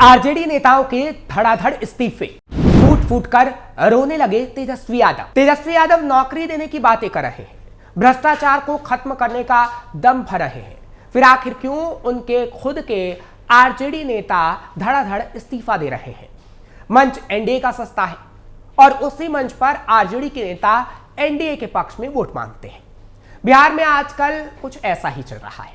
RJD नेताओं के धड़ाधड़ इस्तीफे, फूट फूट कर रोने लगे तेजस्वी यादव। तेजस्वी यादव नौकरी देने की बातें कर रहे हैं, भ्रष्टाचार को खत्म करने का दम भर रहे हैं, फिर आखिर क्यों उनके खुद के आरजेडी नेता धड़ाधड़ इस्तीफा दे रहे हैं। मंच एनडीए का सस्ता है और उसी मंच पर आरजेडी के नेता एनडीए के पक्ष में वोट मांगते हैं। बिहार में आजकल कुछ ऐसा ही चल रहा है।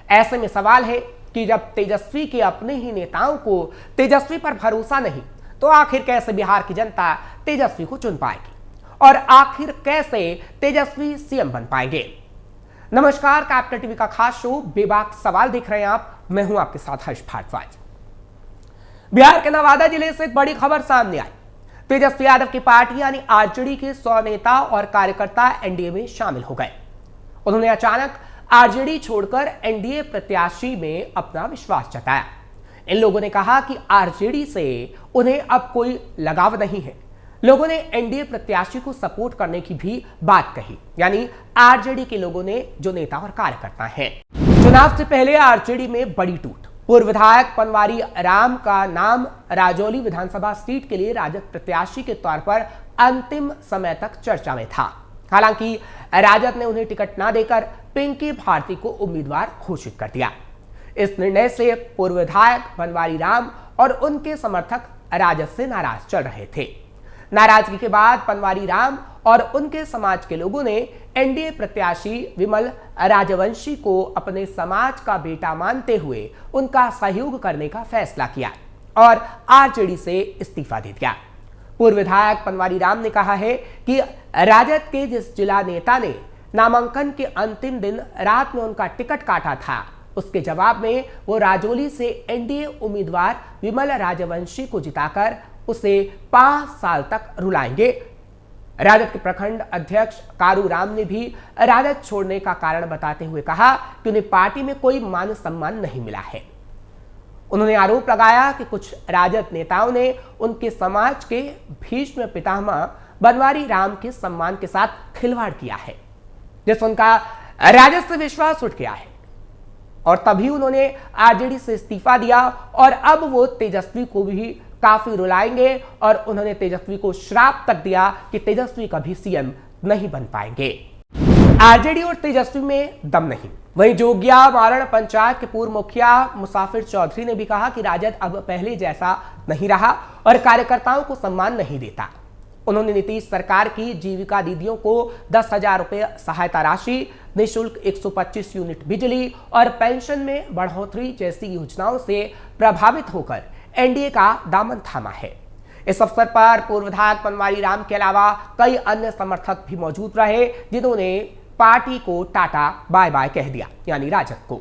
ऐसे में सवाल है कि जब तेजस्वी के अपने ही नेताओं को तेजस्वी पर भरोसा नहीं, तो आखिर कैसे बिहार की जनता तेजस्वी को चुन पाएगी और आखिर कैसे तेजस्वी सीएम बन पाएंगे। नमस्कार, कैपिटल टीवी का खास शो बेबाक सवाल देख रहे हैं आप। मैं हूं आपके साथ हर्ष भारद्वाज। बिहार के नवादा जिले से एक बड़ी खबर सामने आई। तेजस्वी यादव की पार्टी यानी आरजेडी के 100 नेता और कार्यकर्ता एनडीए में शामिल हो गए। उन्होंने अचानक आरजेडी छोड़कर एनडीए प्रत्याशी में अपना विश्वास जताया। इन लोगों ने कहा कि आरजेडी से उन्हें अब कोई लगाव नहीं है। लोगों ने एनडीए प्रत्याशी को सपोर्ट करने की भी बात कही, यानी आरजेडी के लोगों ने जो नेता और कार्यकर्ता हैं। चुनाव से पहले आरजेडी में बड़ी टूट। पूर्व विधायक पनवारी राम का नाम राजौली विधानसभा सीट के लिए राजद प्रत्याशी के तौर पर अंतिम समय तक चर्चा में था। हालांकि राजद ने उन्हें टिकट न देकर पिंकी भारती को उम्मीदवार घोषित कर दिया। इस निर्णय से पूर्व विधायक पनवारी राम और उनके समर्थक राजद से नाराज चल रहे थे। नाराजगी के बाद पनवारी राम और उनके समाज के लोगों ने एनडीए प्रत्याशी विमल राजवंशी को अपने समाज का बेटा मानते हुए उनका सहयोग करने का फैसला किया और आरजेडी से इस्तीफा दे दिया। पूर्व विधायक पनवारी राम ने कहा है कि राजद के जिस जिला नेता ने नामांकन के अंतिम दिन रात में उनका टिकट काटा था, उसके जवाब में वो राजौली से एनडीए उम्मीदवार विमल राजवंशी को जिताकर उसे 5 साल तक रुलाएंगे। राजद के प्रखंड अध्यक्ष कारू राम ने भी राजद छोड़ने का कारण बताते हुए कहा कि उन्हें पार्टी में कोई मान सम्मान नहीं मिला है। उन्होंने आरोप लगाया कि कुछ राजद नेताओं ने उनके समाज के भीष्म पितामह बनवारी राम के सम्मान के साथ खिलवाड़ किया है, जिससे उनका राजद से विश्वास उठ गया है और तभी उन्होंने आरजेडी से इस्तीफा दिया और अब वो तेजस्वी को भी काफी रुलाएंगे और उन्होंने तेजस्वी को श्राप तक दिया कि तेजस्वी कभी सीएम नहीं बन पाएंगे। आरजेडी और तेजस्वी में दम नहीं। वहीं जोगिया मारण पंचायत के पूर्व मुखिया मुसाफिर चौधरी ने भी कहा कि राजद अब पहले जैसा नहीं रहा और कार्यकर्ताओं को सम्मान नहीं देता। उन्होंने नीतीश सरकार की जीविका दीदियों को 10,000 रुपये सहायता राशि, निःशुल्क 125 यूनिट बिजली और पेंशन में बढ़ोतरी जैसी योजनाओं से प्रभावित होकर एनडीए का दामन थामा है। इस अवसर पर पूर्व विधायक पनवारी राम के अलावा कई अन्य समर्थक भी मौजूद रहे, जिन्होंने पार्टी को टाटा बाय बाय कह दिया, यानी राजद को।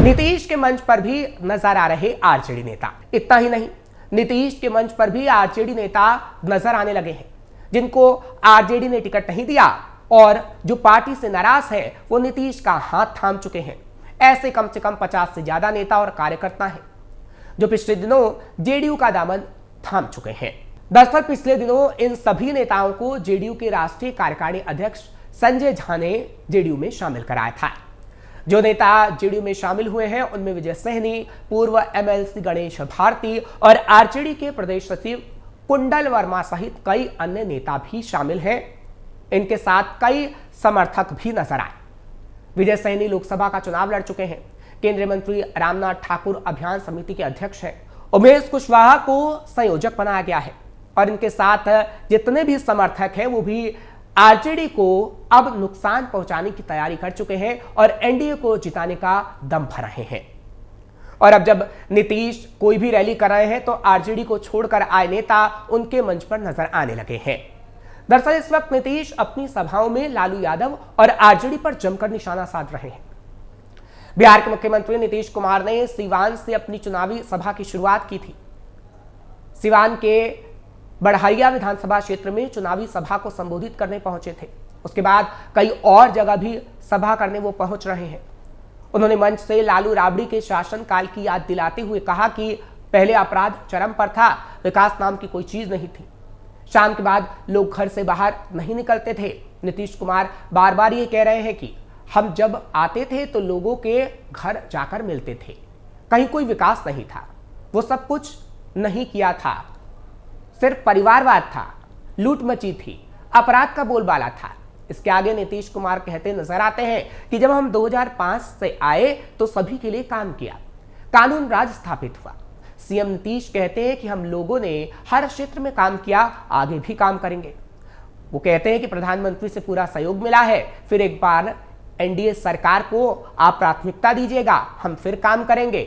नीतीश के मंच पर भी नजर आ रहे आरजेडी नेता। इतना ही नहीं, नीतीश के मंच पर भी आरजेडी नेता नजर आने लगे हैं, जिनको आरजेडी ने टिकट नहीं दिया और जो पार्टी से नाराज है वो नीतीश का हाथ थाम चुके हैं। ऐसे कम से कम 50 से ज्यादा नेता और कार्यकर्ता हैं जो पिछले दिनों जेडीयू का दामन थाम चुके हैं। दरअसल पिछले दिनों इन सभी नेताओं को जेडीयू के राष्ट्रीय कार्यकारिणी अध्यक्ष संजय झा ने जेडीयू में शामिल कराया था। जो नेता जेडीयू में शामिल हुए हैं उनमें विजय सहनी, पूर्व एमएलसी गणेश भारती और आरजेडी के प्रदेश सचिव कुंडल वर्मा सहित कई अन्य नेता भी शामिल हैं। इनके साथ कई समर्थक भी नजर आए। विजय सहनी लोकसभा का चुनाव लड़ चुके हैं। केंद्रीय मंत्री रामनाथ ठाकुर अभियान समिति के अध्यक्ष हैं। उमेश कुशवाहा को संयोजक बनाया गया है और इनके साथ जितने भी समर्थक हैं वो भी आरजेडी को अब नुकसान पहुंचाने की तैयारी कर चुके हैं और एनडीए को जिताने का दम भर रहे हैं। और अब जब नीतीश कोई भी रैली कर रहे हैं तो आरजेडी को छोड़कर आए नेता उनके मंच पर नजर आने लगे हैं। दरअसल इस वक्त नीतीश अपनी सभाओं में लालू यादव और आरजेडी पर जमकर निशाना साध रहे हैं। बिहार के मुख्यमंत्री नीतीश कुमार ने सीवान से अपनी चुनावी सभा की शुरुआत की थी। सीवान के बढ़ैया विधानसभा क्षेत्र में चुनावी सभा को संबोधित करने पहुंचे थे। उसके बाद कई और जगह भी सभा करने वो पहुंच रहे हैं। उन्होंने मंच से लालू राबड़ी के शासनकाल की याद दिलाते हुए कहा कि पहले अपराध चरम पर था, विकास नाम की कोई चीज नहीं थी। शाम के बाद लोग घर से बाहर नहीं निकलते थे। नीतीश कुमार बार बार ये कह रहे हैं कि हम जब आते थे तो लोगों के घर जाकर मिलते थे, कहीं कोई विकास नहीं था, वो सब कुछ नहीं किया था, सिर्फ परिवारवाद था, लूट मची थी, अपराध का बोलबाला था। इसके आगे नीतीश कुमार कहते नजर आते हैं कि जब हम 2005 से आए तो सभी के लिए काम किया, कानून राज स्थापित हुआ। सीएम नीतीश कहते हैं कि हम लोगों ने हर क्षेत्र में काम किया, आगे भी काम करेंगे। वो कहते हैं कि प्रधानमंत्री से पूरा सहयोग मिला है, फिर एक बार एनडीए सरकार को आप प्राथमिकता दीजिएगा, हम फिर काम करेंगे,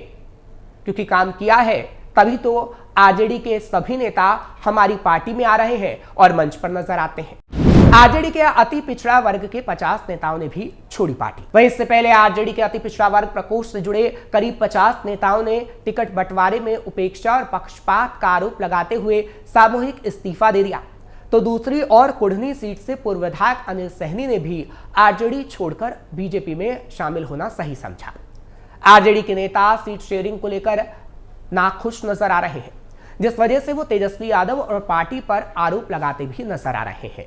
क्योंकि काम किया है तभी तो आरजेडी के सभी नेता हमारी पार्टी में आ रहे हैं और मंच पर नजर आते हैं। आरजेडी के अति पिछड़ा वर्ग के 50 नेताओं ने भी छोड़ी पार्टी। वहीं इससे पहले आरजेडी के अति पिछड़ा वर्ग प्रकोष्ठ से जुड़े करीब 50 नेताओं ने टिकट बंटवारे में उपेक्षा और पक्षपात का आरोप लगाते हुए सामूहिक इस्तीफा दे दिया। तो दूसरी ओर कुढ़नी सीट से पूर्व विधायक अनिल सहनी ने भी आरजेडी छोड़कर बीजेपी में शामिल होना सही समझा। आरजेडी के नेता सीट शेयरिंग को लेकर नाखुश नजर आ रहे हैं, जिस वजह से वो तेजस्वी यादव और पार्टी पर आरोप लगाते भी नजर आ रहे हैं।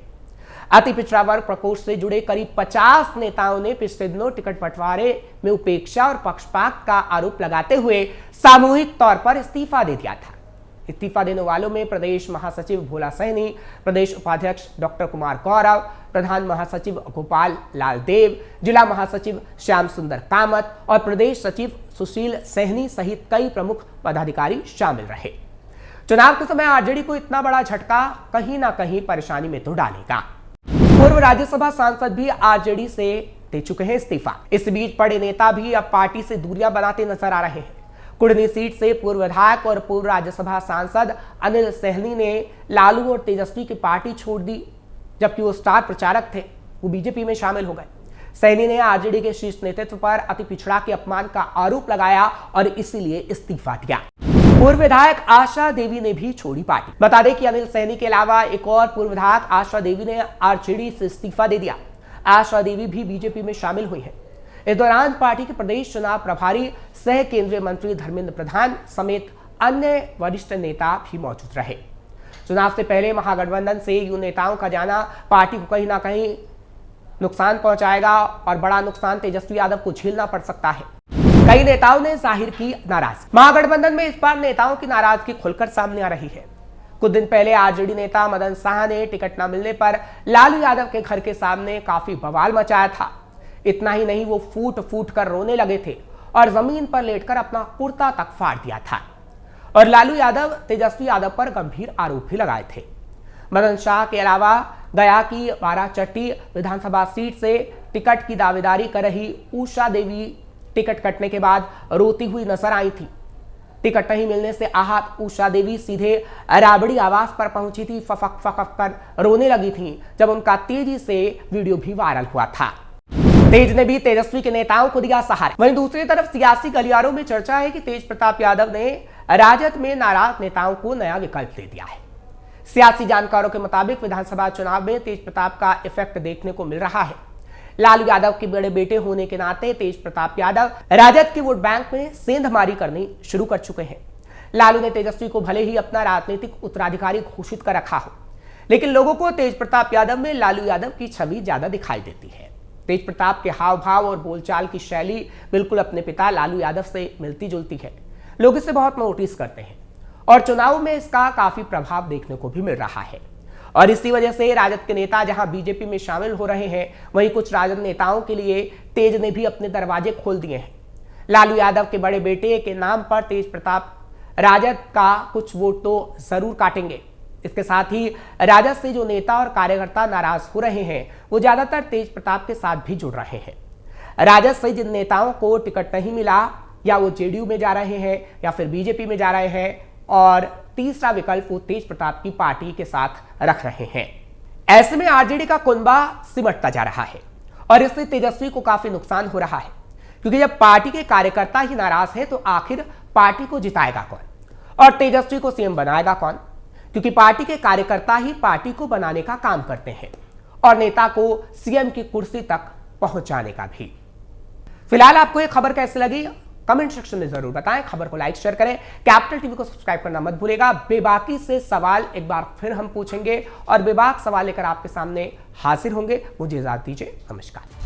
अति पिछड़ा वर्ग प्रकोष्ठ से जुड़े करीब 50 नेताओं ने पिछले दिनों टिकट बंटवारे में उपेक्षा और पक्षपात का आरोप लगाते हुए सामूहिक तौर पर इस्तीफा दे दिया था। इस्तीफा देने वालों में प्रदेश महासचिव भोला सैनी, प्रदेश उपाध्यक्ष डॉक्टर कुमार गौरव, प्रधान महासचिव गोपाल लाल देव, जिला महासचिव श्याम सुंदर कामत और प्रदेश सचिव सुशील सहनी सहित कई प्रमुख पदाधिकारी शामिल रहे। चुनाव के समय आरजेडी को इतना बड़ा झटका कहीं ना कहीं परेशानी में तो डालेगा। पूर्व राज्यसभा सांसद भी आरजेडी से दे चुके हैं इस्तीफा। इस बीच बड़े नेता भी अब पार्टी से दूरियां बनाते नजर आ रहे हैं। कुढ़नी सीट से पूर्व विधायक और पूर्व राज्यसभा सांसद अनिल सहनी ने लालू और तेजस्वी की पार्टी छोड़ दी, जबकि वो स्टार प्रचारक थे, वो बीजेपी में शामिल हो गए। सहनी ने आरजेडी के शीर्ष नेतृत्व पर अति पिछड़ा के अपमान का आरोप लगाया और इसीलिए इस्तीफा दिया। पूर्व विधायक आशा देवी ने भी छोड़ी पार्टी। बता दें कि अनिल सहनी के अलावा एक और पूर्व विधायक आशा देवी ने आरजेडी से इस्तीफा दे दिया। आशा देवी भी बीजेपी में शामिल हुई है। इस दौरान पार्टी के प्रदेश चुनाव प्रभारी सह केंद्रीय मंत्री धर्मेंद्र प्रधान समेत अन्य वरिष्ठ नेता भी मौजूद रहे। चुनाव से पहले महागठबंधन से यूं नेताओं का जाना पार्टी को कहीं ना कहीं नुकसान पहुंचाएगा और बड़ा नुकसान तेजस्वी यादव को झेलना पड़ सकता है। कई नेताओं ने जाहिर की नाराजगी। महागठबंधन में इस बार नेताओं की नाराजगी खुलकर सामने आ रही है। कुछ दिन पहले आरजेडी नेता मदन शाह ने टिकट न मिलने पर लालू यादव के घर के सामने काफी बवाल मचाया था। इतना ही नहीं, वो फूट फूट कर रोने लगे थे और जमीन पर लेटकर अपना कुर्ता तक फाड़ दिया था और लालू यादव तेजस्वी यादव पर गंभीर आरोप भी लगाए थे। मदन शाह के अलावा गया की बाराचट्टी विधानसभा सीट से टिकट की दावेदारी कर रही उषा देवी टिकट कटने के बाद रोती हुई नजर आई थी। टिकट नहीं मिलने से आहत उषा देवी सीधे राबड़ी आवास पर पहुंची थी, फफक फफक कर रोने लगी थी, जब उनका तेजी से वीडियो भी वायरल हुआ था। तेज ने भी तेजस्वी के नेताओं को दिया सहारा। वहीं दूसरी तरफ सियासी गलियारों में चर्चा है कि तेज प्रताप यादव ने राजद में नाराज नेताओं को नया विकल्प दे दिया है। सियासी जानकारों के मुताबिक विधानसभा चुनाव में तेज प्रताप का इफेक्ट देखने को मिल रहा है। लालू यादव के बड़े बेटे होने के नाते तेज प्रताप यादव राजद के वोट बैंक में सेंधमारी करनी शुरू कर चुके हैं। लालू ने तेजस्वी को भले ही अपना राजनीतिक उत्तराधिकारी घोषित कर रखा हो, लेकिन लोगों को तेज प्रताप यादव में लालू यादव की छवि ज्यादा दिखाई देती है। तेज प्रताप के हाव भाव और बोलचाल की शैली बिल्कुल अपने पिता लालू यादव से मिलती जुलती है। लोग इसे बहुत नोटिस करते हैं और चुनाव में इसका काफी प्रभाव देखने को भी मिल रहा है। और इसी वजह से राजद के नेता जहां बीजेपी में शामिल हो रहे हैं, वहीं कुछ राजद नेताओं के लिए तेज ने भी अपने दरवाजे खोल दिए हैं। लालू यादव के बड़े बेटे के नाम पर तेज प्रताप राजद का कुछ वोट तो जरूर काटेंगे। इसके साथ ही राजद से जो नेता और कार्यकर्ता नाराज हो रहे हैं, वो ज्यादातर तेज प्रताप के साथ भी जुड़ रहे हैं। राजद से जिन नेताओं को टिकट नहीं मिला, या वो जेडीयू में जा रहे हैं या फिर बीजेपी में जा रहे हैं, और तीसरा विकल्प वो तेज प्रताप की पार्टी के साथ रख रहे हैं। ऐसे में आरजेडी का कुनबा सिमटता जा रहा है और इससे तेजस्वी को काफी नुकसान हो रहा है, क्योंकि जब पार्टी के कार्यकर्ता ही नाराज है तो आखिर पार्टी को जिताएगा कौन और तेजस्वी को सीएम बनाएगा कौन? क्योंकि पार्टी के कार्यकर्ता ही पार्टी को बनाने का काम करते हैं और नेता को सीएम की कुर्सी तक पहुंचाने का भी। फिलहाल आपको ये खबर कैसी लगी कमेंट सेक्शन में जरूर बताएं। खबर को लाइक शेयर करें, कैपिटल टीवी को सब्सक्राइब करना मत भूलेगा। बेबाकी से सवाल एक बार फिर हम पूछेंगे और बेबाक सवाल लेकर आपके सामने हाजिर होंगे। मुझे इजाजत दीजिए, नमस्कार।